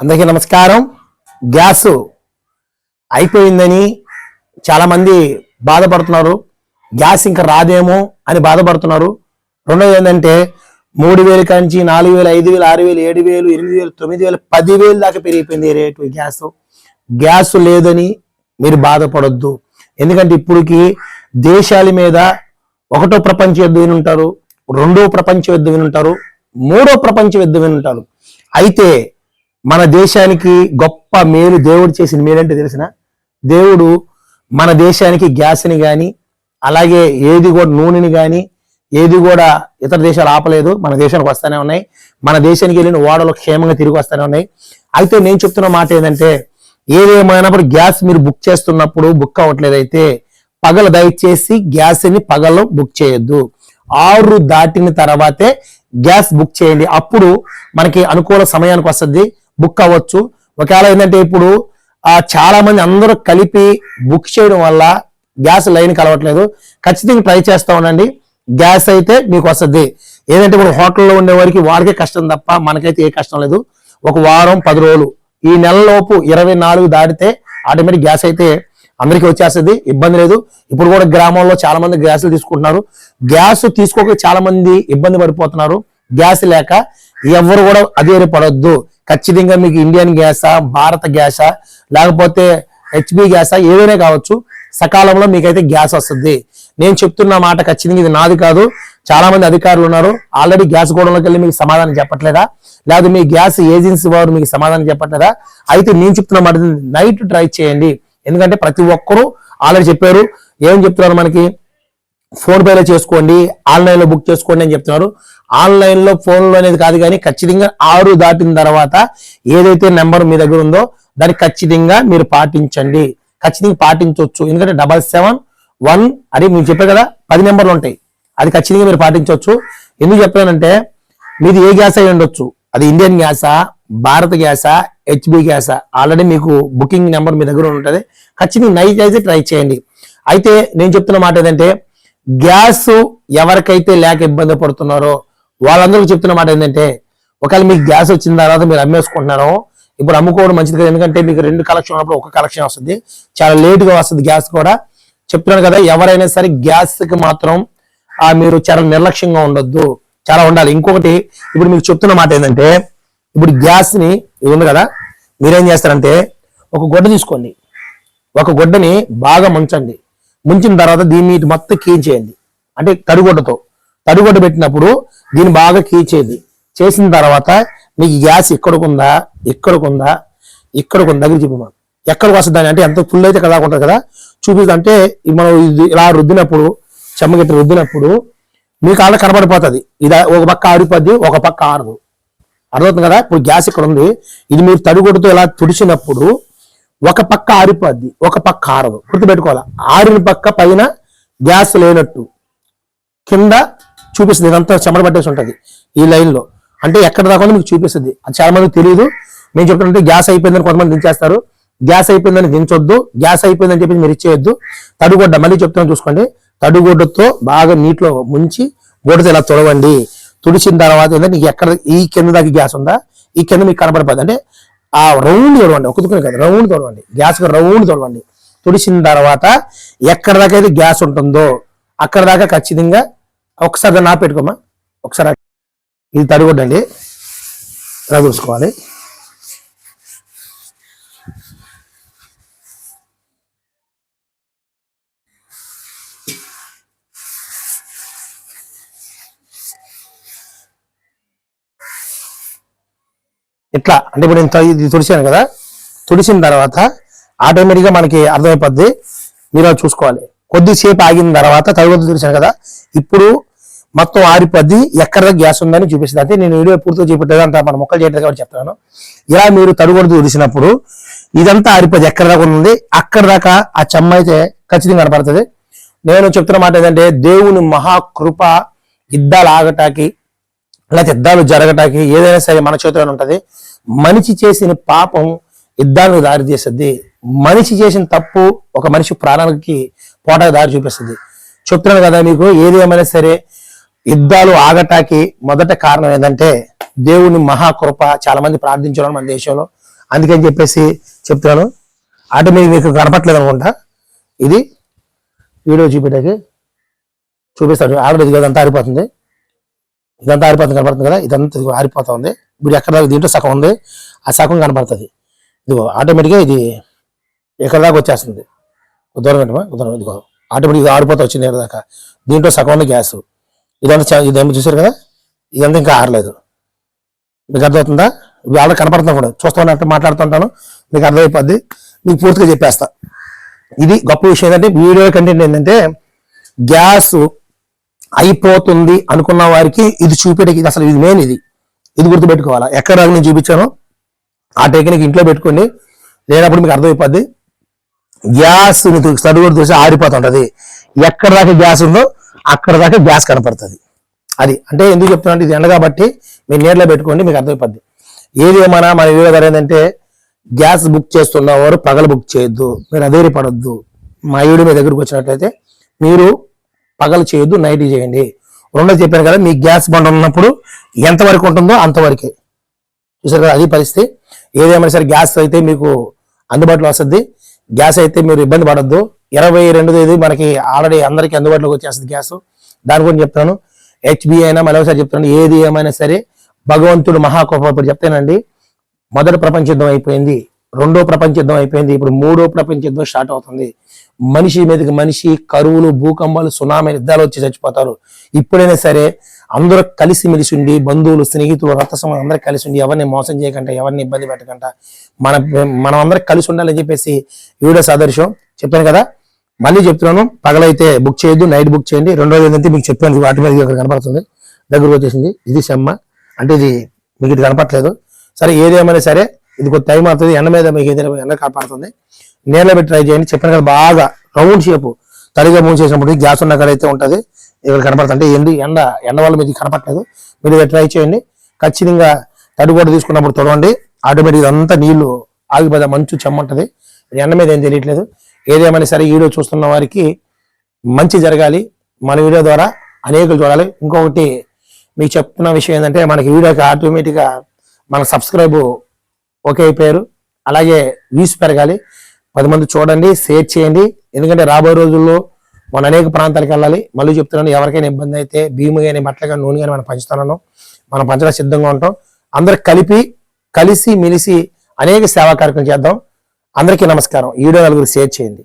అందరికీ నమస్కారం. గ్యాస్ అయిపోయిందని చాలామంది బాధపడుతున్నారు. గ్యాస్ ఇంకా రాదేమో అని బాధపడుతున్నారు. రెండోది ఏంటంటే 3,000 కాంచి 4,000, 5,000, 6,000, 7,000, 8,000, 9,000, 10,000 దాకా పెరిగిపోయింది రేటు గ్యాస్ లేదని మీరు బాధపడొద్దు. ఎందుకంటే ఇప్పటికి దేశాల మీద ఒకటో ప్రపంచ యుద్ధం వినుంటారు, రెండో ప్రపంచ యుద్ధం వినుంటారు, మూడో ప్రపంచ యుద్ధం వినుంటారు. అయితే మన దేశానికి గొప్ప మేలు దేవుడు చేసిన మేలంటే తెలిసిన దేవుడు మన దేశానికి గ్యాస్ని కానీ అలాగే ఏది కూడా నూనెని కానీ ఏది కూడా ఇతర దేశాలు ఆపలేదు. మన దేశానికి వస్తూనే ఉన్నాయి. మన దేశానికి వెళ్ళిన ఓడలు క్షేమంగా తిరిగి వస్తూనే ఉన్నాయి. అయితే నేను చెప్తున్న మాట ఏంటంటే ఏదేమైనప్పుడు గ్యాస్ మీరు బుక్ చేస్తున్నప్పుడు బుక్ అవ్వట్లేదు అయితే పగలు దయచేసి గ్యాస్ని పగలు బుక్ చేయొద్దు. 6 దాటిన తర్వాతే గ్యాస్ బుక్ చేయండి. అప్పుడు మనకి అనుకూల సమయానికి వస్తుంది, బుక్ అవ్వచ్చు. ఒకవేళ ఏంటంటే ఇప్పుడు చాలా మంది అందరూ కలిపి బుక్ చేయడం వల్ల గ్యాస్ లైన్ కలవట్లేదు. ఖచ్చితంగా ట్రై చేస్తూ ఉండండి, గ్యాస్ అయితే మీకు వస్తుంది. ఏదంటే ఇప్పుడు హోటల్లో ఉండే వారికి వారికే కష్టం తప్ప మనకైతే ఏ కష్టం లేదు. ఒక వారం 10 రోజులు ఈ నెలలోపు 24 దాటితే ఆటోమేటిక్ గ్యాస్ అయితే అందరికీ వచ్చేస్తుంది, ఇబ్బంది లేదు. ఇప్పుడు కూడా గ్రామాల్లో చాలా మంది గ్యాసులు తీసుకుంటున్నారు. గ్యాస్ తీసుకోక చాలా మంది ఇబ్బంది పడిపోతున్నారు. గ్యాస్ లేక ఎవరు కూడా అధైర్యపడొద్దు. ఖచ్చితంగా మీకు ఇండియన్ గ్యాసా, భారత గ్యాసా, లేకపోతే హెచ్పి గ్యాసా ఏదైనా కావచ్చు, సకాలంలో మీకైతే గ్యాస్ వస్తుంది. నేను చెప్తున్న మాట ఖచ్చితంగా ఇది నాది కాదు. చాలా మంది అధికారులు ఉన్నారు, ఆల్రెడీ గ్యాస్ గోడంలోకి వెళ్ళి మీకు సమాధానం చెప్పట్లేదా, లేదా మీ గ్యాస్ ఏజెన్సీ వారు మీకు సమాధానం చెప్పట్లేదా? అయితే నేను చెప్తున్న మాట నైట్ ట్రై చేయండి. ఎందుకంటే ప్రతి ఒక్కరూ ఆల్రెడీ చెప్పారు. ఏం చెప్తున్నారు మనకి, ఫోన్ పేలో చేసుకోండి, ఆన్లైన్లో బుక్ చేసుకోండి అని చెప్తున్నారు. ఆన్లైన్లో ఫోన్లో అనేది కాదు, కానీ ఖచ్చితంగా 6 దాటిన తర్వాత ఏదైతే నెంబర్ మీ దగ్గర ఉందో దాన్ని ఖచ్చితంగా మీరు పాటించండి. ఖచ్చితంగా పాటించవచ్చు. ఎందుకంటే 771 అది మీరు చెప్పారు కదా, 10 నెంబర్లు ఉంటాయి, అది ఖచ్చితంగా మీరు పాటించవచ్చు. ఎందుకు చెప్పానంటే మీది ఏ గ్యాస్ అయి ఉండొచ్చు, అది ఇండియన్ గ్యాసా, భారత గ్యాసా, హెచ్బి గ్యాసా, ఆల్రెడీ మీకు బుకింగ్ నెంబర్ మీ దగ్గర ఉంటుంది. ఖచ్చితంగా నైట్ అయితే ట్రై చేయండి. అయితే నేను చెప్తున్న మాట ఏంటంటే గ్యాస్ ఎవరికైతే లేక ఇబ్బంది పడుతున్నారో వాళ్ళందరికీ చెప్తున్న మాట ఏంటంటే ఒకవేళ మీకు గ్యాస్ వచ్చిన తర్వాత మీరు అమ్మేసుకుంటున్నారో, ఇప్పుడు అమ్ముకోవడం మంచిది కదా. ఎందుకంటే మీకు 2 కలెక్షన్ ఉన్నప్పుడు ఒక కలెక్షన్ వస్తుంది, చాలా లేట్గా వస్తుంది గ్యాస్ కూడా. చెప్తున్నాను కదా, ఎవరైనా సరే గ్యాస్కి మాత్రం మీరు చాలా నిర్లక్ష్యంగా ఉండొద్దు, చాలా ఉండాలి. ఇంకొకటి ఇప్పుడు మీకు చెప్తున్న మాట ఏంటంటే ఇప్పుడు గ్యాస్ని ఇది ఉంది కదా, మీరేం చేస్తారంటే ఒక గుడ్డ తీసుకోండి, ఒక గుడ్డని బాగా ముంచండి. ముంచిన తర్వాత దీన్ని మొత్తం కీచేయండి, అంటే తడిగుడ్డ పెట్టినప్పుడు దీన్ని బాగా కీచేది. చేసిన తర్వాత మీకు గ్యాస్ ఎక్కడికుందా దగ్గర చూపమా, ఎక్కడికి వస్తుంది అంటే ఎంత ఫుల్ అయితే కదా ఉంటుంది కదా చూపిస్తుంది. అంటే మనం ఇలా రుద్దినప్పుడు చెమ్మగిట్ట రుద్దినప్పుడు మీకు అలా కనబడిపోతుంది. ఇది ఒక పక్క ఆరిపోద్ది, ఒక పక్క ఆరదు. అర్థమవుతుంది కదా. ఇప్పుడు గ్యాస్ ఇక్కడ ఉంది, ఇది మీరు తడిగుడ్డతో ఇలా తుడిచినప్పుడు ఒక పక్క ఆరిపోద్ది, ఒక పక్క ఆరదు. గుర్తుపెట్టుకోవాలి, ఆరిన పక్క పైన గ్యాస్ లేనట్టు కింద చూపిస్తుంది. ఇదంతా చెమట పట్టేసి ఉంటుంది ఈ లైన్లో, అంటే ఎక్కడ దాకా మీకు చూపిస్తుంది. అది చాలా మందికి తెలియదు. నేను చెప్తుంటే గ్యాస్ అయిపోయిందని కొంతమంది దించేస్తారు. గ్యాస్ అయిపోయిందని దించొద్దు, గ్యాస్ అయిపోయిందని చెప్పి మీరు ఇచ్చేయొద్దు. తడిగుడ్డ మళ్ళీ చెప్తున్నాను చూసుకోండి, తడిగుడ్డతో బాగా నీటిలో ముంచి గుడ్డతో ఇలా తుడవండి. తుడిచిన తర్వాత ఏంటంటే ఎక్కడ ఈ కింద దాకా గ్యాస్ ఉందా, ఈ కింద మీకు కనపడిపోద్ది. అంటే ఆ రౌండ్ తొడవండి, ఒక్కదుకునే కదా, రౌండ్ తొడవండి, గ్యాస్ రౌండ్ తొడవండి. తుడిచిన తర్వాత ఎక్కడ దాకా అయితే గ్యాస్ ఉంటుందో అక్కడ దాకా ఖచ్చితంగా ఒకసారి దాన్ని పెట్టుకోమా. ఒకసారి ఇది తడిగొడ్డండి, ఇలా చూసుకోవాలి. ఇట్లా అంటే ఇప్పుడు నేను ఇది తుడిచాను కదా, తుడిచిన తర్వాత ఆటోమేటిక్గా మనకి అర్థమైపోద్ది. మీరు అది చూసుకోవాలి. కొద్దిసేపు ఆగిన తర్వాత తడిగొడ్డ తుడిచాను కదా, ఇప్పుడు మొత్తం ఆరిపోద్ది, ఎక్కడ గ్యాస్ ఉందని చూపిస్తుంది. అంటే నేను వీడియో పూర్తిగా చూపెట్టేది అంతా మన మొక్కలు చేయట్లేదు కాబట్టి చెప్తాను. ఇలా మీరు తడిగొడ్డ తుడిచినప్పుడు ఇదంతా ఆరిపోద్ది, ఎక్కడ దాకా ఉంది అక్కడ దాకా ఆ చెమ్మ అయితే ఖచ్చితంగా కనపడుతుంది. నేను చెప్తున్న మాట ఏంటంటే దేవుని మహాకృప యుద్ధాలు ఆగటానికి లేకపోతే యుద్ధాలు జరగటానికి ఏదైనా సరే మన చేతిలోనే ఉంటుంది. మనిషి చేసిన పాపం యుద్ధాలకు దారి తీస్తుంది. మనిషి చేసిన తప్పు ఒక మనిషి ప్రాణానికి పోటాకు దారి చూపిస్తుంది. చెప్తున్నాను కదా మీకు, ఏది ఏమైనా సరే యుద్ధాలు ఆగటానికి మొదట కారణం ఏంటంటే దేవుని మహాకృప. చాలా మంది ప్రార్థించడం మన దేశంలో అందుకని చెప్పేసి చెప్తున్నాను. ఆటోమేటిక్ మీకు కనపట్లేదు అనుకుంటా. ఇది వీడియో చూపిస్తాడు. ఆల్రెడీ ఇదంతా ఆరిపోతుంది, కనపడుతుంది కదా, ఇదంతా ఆరిపోతా ఉంది. ఇప్పుడు ఎక్కడ దాకా దీంట్లో సగం ఉంది, ఆ సగం కనపడుతుంది. ఇదిగో ఆటోమేటిక్గా ఇది ఎక్కడ దాకా వచ్చేస్తుంది. దూరం ఏంటమ్మా, ఇదిగో ఆటోమేటిక్గా ఆరిపోతా వచ్చింది ఎక్కడ దాకా. దీంట్లో సగం ఉంది గ్యాస్. ఇదేమో చూసారు కదా, ఇదంతా ఇంకా ఆరలేదు. మీకు అర్థమవుతుందా? ఇవి ఆల్రెడీ కనపడుతున్నా కూడా, చూస్తామంటే మాట్లాడుతుంటాను, మీకు అర్థమైపోద్ది. మీకు పూర్తిగా చెప్పేస్తా. ఇది గొప్ప విషయం ఏంటంటే, వీడియో కంటెంట్ ఏంటంటే, గ్యాస్ అయిపోతుంది అనుకున్న వారికి ఇది చూపేటకి అసలు ఇది మెయిన్. ఇది గుర్తుపెట్టుకోవాలా. ఎక్కడ నేను చూపించానో ఆ టెక్నిక్ ఇంట్లో పెట్టుకోండి, లేనప్పుడు మీకు అర్థమైపోద్ది. గ్యాస్ చదువు చూసి ఆరిపోతుంటది. ఎక్కడ దాకా గ్యాస్ ఉందో అక్కడ దాకా గ్యాస్ కనపడుతుంది. అది అంటే ఎందుకు చెప్తున్నా అంటే, ఇది ఎండ కాబట్టి మీరు నీళ్ళలో పెట్టుకోండి, మీకు అర్థమైపోద్ది. ఏది ఏమైనా మన వీడియో గారు ఏంటంటే, గ్యాస్ బుక్ చేస్తున్నవారు పగలు బుక్ చేయొద్దు, మీరు అధైర్యపడొద్దు. మా వీడియో మీ దగ్గరకు వచ్చినట్లయితే మీరు పగలు చేయొద్దు, నైట్ చేయండి. రెండోది చెప్పాను కదా, మీ గ్యాస్ బండ ఉన్నప్పుడు ఎంతవరకు ఉంటుందో అంతవరకే. చూసారు కదా, అది పరిస్థితి. ఏదేమైనా సరే గ్యాస్ అయితే మీకు అందుబాటులో వస్తుంది. గ్యాస్ అయితే మీరు ఇబ్బంది పడద్దు. 22వ తేదీ మనకి ఆల్రెడీ అందరికీ అందుబాటులోకి వచ్చేస్తుంది గ్యాస్. దాని గురించి చెప్తాను. హెచ్బి అయినా మళ్ళీ ఒకసారి చెప్తాను, ఏది ఏమైనా సరే భగవంతుడు మహాకోపం. ఇప్పుడు చెప్తానండి, మొదటి ప్రపంచ యుద్ధం అయిపోయింది, రెండో ప్రపంచ యుద్ధం అయిపోయింది, ఇప్పుడు మూడో ప్రపంచ యుద్ధం స్టార్ట్ అవుతుంది. మనిషి మీదకి మనిషి, కరువులు, భూకంపాలు, సునామీ, యుద్ధాలు వచ్చి చచ్చిపోతారు. ఇప్పుడైనా సరే అందరూ కలిసి మెలిసి ఉండి, బంధువులు, స్నేహితులు, రక్త సంబంధం అందరూ కలిసి ఉండి, ఎవరిని మోసం చేయకుండా, ఎవరిని ఇబ్బంది పెట్టకుండా మనం అందరం కలిసి ఉండాలని చెప్పేసి వీడియో సాదృశ్యం చెప్పాను కదా. మళ్ళీ చెప్తున్నాను, పగలైతే బుక్ చేయొద్దు, నైట్ బుక్ చేయండి. రెండోది ఏంటంటే మీకు చెప్పాను, వాటి మీద ఇక్కడ కనపడుతుంది, దగ్గరకు వచ్చేసింది. ఇది సెమ్మ అంటే ఇది మీకు ఇది కనపట్లేదు. సరే ఏదేమైనా సరే ఇది కొద్ది టైం అవుతుంది. ఎండ మీద మీకు ఏదైనా ఎండ కాపాడుతుంది. నీళ్ళ పెట్టి ట్రై చేయండి. చెప్పాను కదా, బాగా రౌండ్ షేపు తడిగా మూవ్ చేసినప్పుడు గ్యాస్ ఉన్న కాడ అయితే ఉంటుంది, ఇక్కడ కనపడుతుంది. ఎండ వల్ల మీకు కనపట్లేదు, మీరు ట్రై చేయండి. ఖచ్చితంగా తడి కూడా తీసుకున్నప్పుడు తొడవండి, ఆటోమేటిక్ అంతా నీళ్లు ఆగిపోతే మంచు చెమ్మంటది. ఎండ మీద ఏం తెలియట్లేదు. ఏదేమైనా సరే వీడియో చూస్తున్న వారికి మంచి జరగాలి, మన వీడియో ద్వారా అనేకులు చూడాలి. ఇంకొకటి మీకు చెప్తున్న విషయం ఏంటంటే, మనకి వీడియోకి ఆటోమేటిక్గా మన సబ్స్క్రైబ్ ఓకే అయిపోయారు. అలాగే వ్యూస్ పెరగాలి, 10 మంది చూడండి, షేర్ చేయండి. ఎందుకంటే రాబోయే రోజుల్లో మనం అనేక ప్రాంతాలకు వెళ్ళాలి. మళ్ళీ చెప్తున్నాను, ఎవరికైనా ఇబ్బంది అయితే బియ్యం కానీ, బట్టలు కానీ, నూనె కానీ మనం పంచుతున్నాను. మనం పంచడానికి సిద్ధంగా ఉంటాం. అందరు కలిసి మెలిసి అనేక సేవా కార్యక్రమం చేద్దాం. అందరికీ నమస్కారం. ఈ వీడియో నలుగురు షేర్ చేయండి.